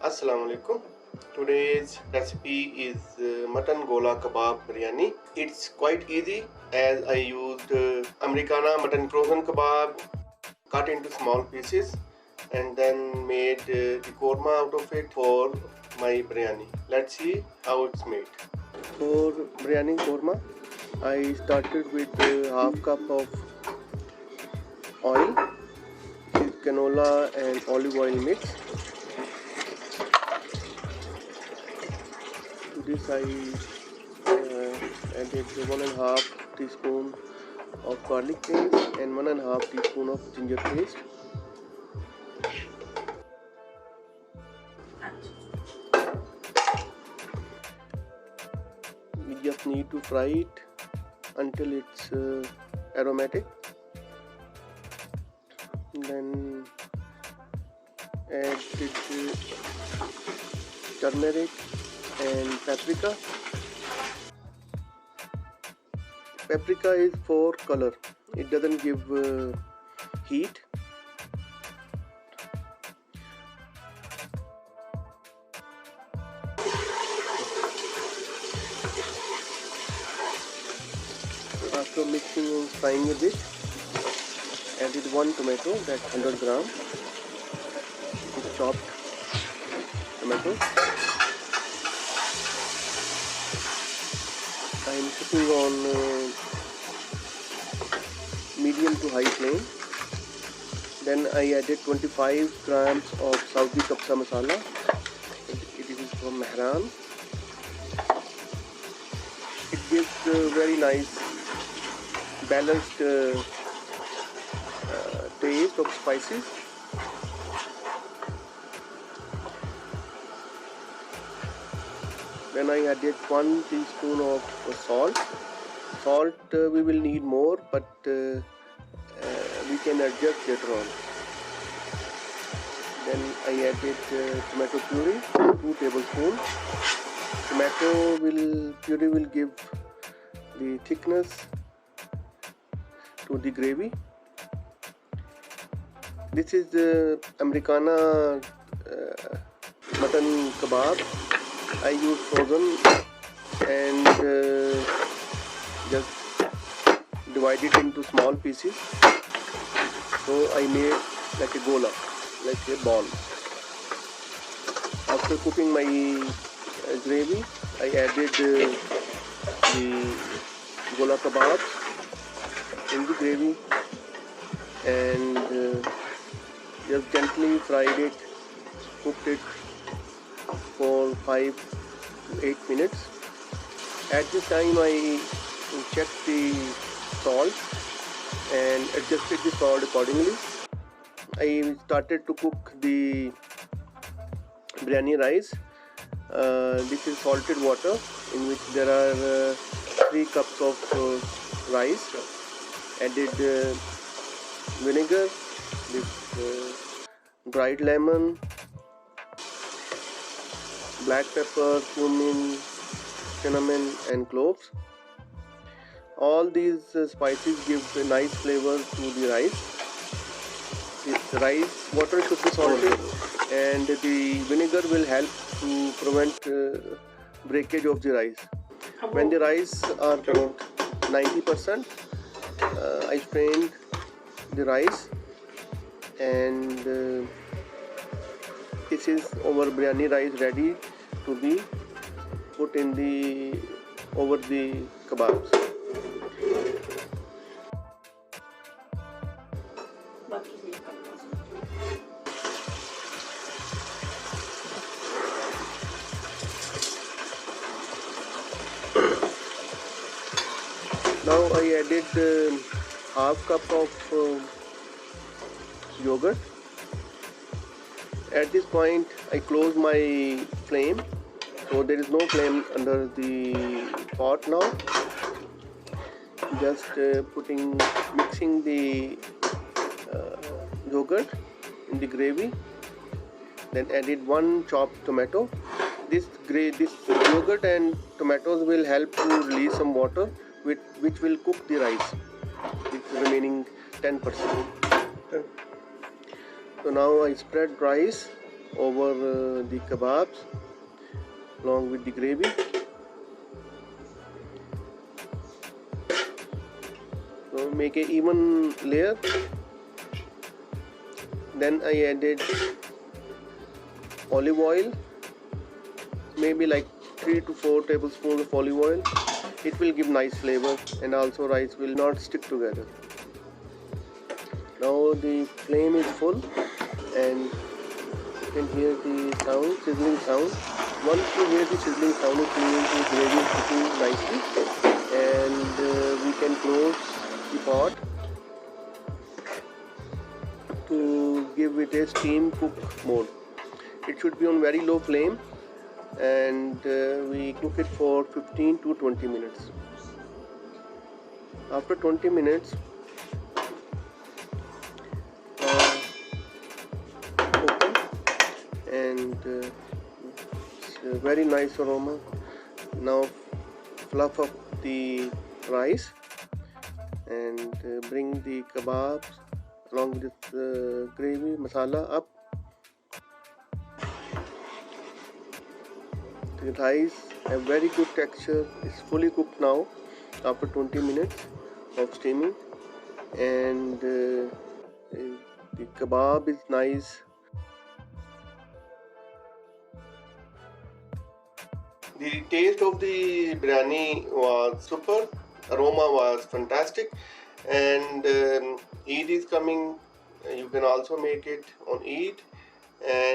Assalamu alaikum. Today's recipe is Mutton Gola Kebab Biryani. It's quite easy as I used Americana mutton frozen kebab cut into small pieces and then made the korma out of it for my biryani. Let's see how it's made. For biryani korma, I started with half cup of oil, canola and olive oil mix. To this I added 1.5 teaspoon of garlic paste and 1.5 teaspoon of ginger paste. We just need to fry it until it's aromatic. Then add turmeric and paprika. Paprika is for color, it doesn't give heat. After mixing and frying a bit, added 1 tomato, that's 100 gram, chopped tomato. I am cooking on medium to high flame. Then I added 25 grams of Saudi kapsa masala. It is from Mehran. It gives very nice balanced taste of spices. Then I added 1 teaspoon of salt. Salt we will need more, but we can adjust later on. Then I added tomato puree, 2 tablespoons. Tomato puree will give the thickness to the gravy. This is the Americana mutton kebab. I use frozen and just divide it into small pieces. So I made like a gola, like a ball. After cooking my gravy, I added the gola kebabs in the gravy and just gently fried it, cooked it for 5 to 8 minutes. At this time I checked the salt and adjusted the salt accordingly. I started to cook the biryani rice. This is salted water in which there are 3 cups of rice. Added vinegar, this dried lemon, black pepper, cumin, cinnamon and cloves. All these spices give a nice flavor to the rice. This rice water should be salted and the vinegar will help to prevent breakage of the rice. When the rice are about 90%, I strained the rice and this is our biryani rice ready to be put in over the kebabs. Now I added half cup of yogurt. At this point I close my flame, so there is no flame under the pot now. Just mixing the yogurt in the gravy. Then added 1 chopped tomato this yogurt and tomatoes will help to release some water which will cook the rice, with remaining 10%. So now I spread rice over the kebabs along with the gravy. So make a even layer. Then I added olive oil, maybe like 3 to 4 tablespoons of olive oil. It will give nice flavor, and also rice will not stick together. Now the flame is full and you can hear the sound, sizzling sound. Once you hear the sizzling sound, it means the gravy is cooking nicely, and we can close the pot to give it a steam cook mode. It should be on very low flame, and we cook it for 15 to 20 minutes. After 20 minutes, open, and it's a very nice aroma. Now fluff up the rice and bring the kebabs along with gravy masala up. The rice have very good texture. It's fully cooked now after 20 minutes of steaming, and the kebab is nice. The taste of the biryani was super, aroma was fantastic, and Eid is coming. You can also make it on Eid, and